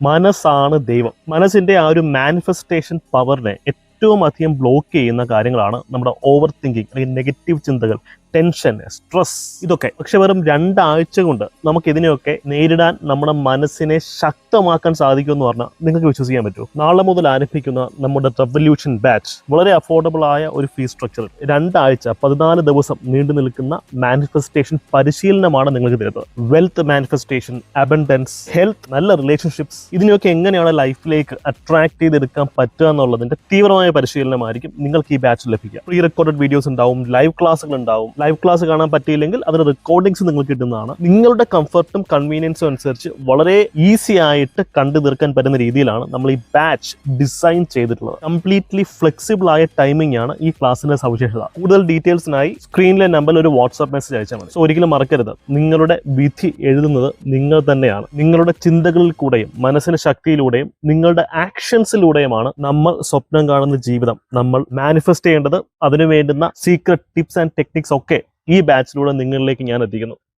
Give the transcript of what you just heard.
മനസ്സാണ് ദൈവം. മനസ്സിന്റെ ആ ഒരു മാനിഫെസ്റ്റേഷൻ പവറിനെ ഏറ്റവും അധികം ബ്ലോക്ക് ചെയ്യുന്ന കാര്യങ്ങളാണ് നമ്മുടെ ഓവർ തിങ്കിങ് അല്ലെങ്കിൽ നെഗറ്റീവ് ചിന്തകൾ, ടെൻഷൻ, സ്ട്രെസ്, ഇതൊക്കെ. പക്ഷെ വെറും 2 ആഴ്ച കൊണ്ട് നമുക്ക് ഇതിനെയൊക്കെ നേരിടാൻ നമ്മുടെ മനസ്സിനെ ശക്തമാക്കാൻ സാധിക്കുമെന്ന് പറഞ്ഞാൽ നിങ്ങൾക്ക് വിശ്വസിക്കാൻ പറ്റുമോ? നാളെ മുതൽ ആരംഭിക്കുന്ന നമ്മുടെ റെവല്യൂഷൻ ബാച്ച് വളരെ അഫോർഡബിൾ ആയ ഒരു ഫീസ് സ്ട്രക്ചറിൽ 2 ആഴ്ച 14 ദിവസം നീണ്ടു നിൽക്കുന്ന മാനിഫെസ്റ്റേഷൻ പരിശീലനമാണ് നിങ്ങൾക്ക് തരുന്നത്. വെൽത്ത് മാനിഫെസ്റ്റേഷൻ, അബൻഡൻസ്, ഹെൽത്ത്, നല്ല റിലേഷൻഷിപ്സ്, ഇതിനെയൊക്കെ എങ്ങനെയാണ് ലൈഫിലേക്ക് അട്രാക്ട് ചെയ്തെടുക്കാൻ പറ്റുക എന്നുള്ളതിന്റെ തീവ്രമായ പരിശീലനമായിരിക്കും നിങ്ങൾക്ക് ഈ ബാച്ചിൽ ലഭിക്കുക. പ്രീ റെക്കോർഡഡ് വീഡിയോസ് ഉണ്ടാവും, ലൈവ് ക്ലാസ്സുകൾ ഉണ്ടാവും. ലൈവ് ക്ലാസ് കാണാൻ പറ്റിയില്ലെങ്കിൽ അതിന് റെക്കോർഡിങ്സ് നിങ്ങൾക്ക് കിട്ടുന്നതാണ്. നിങ്ങളുടെ കംഫർട്ടും കൺവീനിയൻസും അനുസരിച്ച് വളരെ ഈസി ആയിട്ട് കണ്ടു തീർക്കാൻ പറ്റുന്ന രീതിയിലാണ് നമ്മൾ ഈ ബാച്ച് ഡിസൈൻ ചെയ്തിട്ടുള്ളത്. കംപ്ലീറ്റ്ലി ഫ്ലെക്സിബിൾ ആയ ടൈമിംഗ് ആണ് ഈ ക്ലാസ്സിന്റെ സവിശേഷത. കൂടുതൽ ഡീറ്റെയിൽസിനായി സ്ക്രീനിലെ നമ്പറിൽ ഒരു വാട്സ്ആപ്പ് മെസ്സേജ് അയച്ചാൽ മതി. സോ ഒരിക്കലും മറക്കരുത്, നിങ്ങളുടെ വിധി എഴുതുന്നത് നിങ്ങൾ തന്നെയാണ്. നിങ്ങളുടെ ചിന്തകളിൽ കൂടെയും മനസ്സിന്റെ ശക്തിയിലൂടെയും നിങ്ങളുടെ ആക്ഷൻസിലൂടെയുമാണ് നമ്മൾ സ്വപ്നം കാണുന്ന ജീവിതം നമ്മൾ മാനിഫെസ്റ്റ് ചെയ്യേണ്ടത്. അതിനു വേണ്ടുന്ന സീക്രട്ട് ടിപ്സ് ആൻഡ് ടെക്നിക്സ് ഒക്കെ ഈ ബാച്ചിലൂടെ നിങ്ങളിലേക്ക് ഞാൻ എത്തിക്കുന്നു.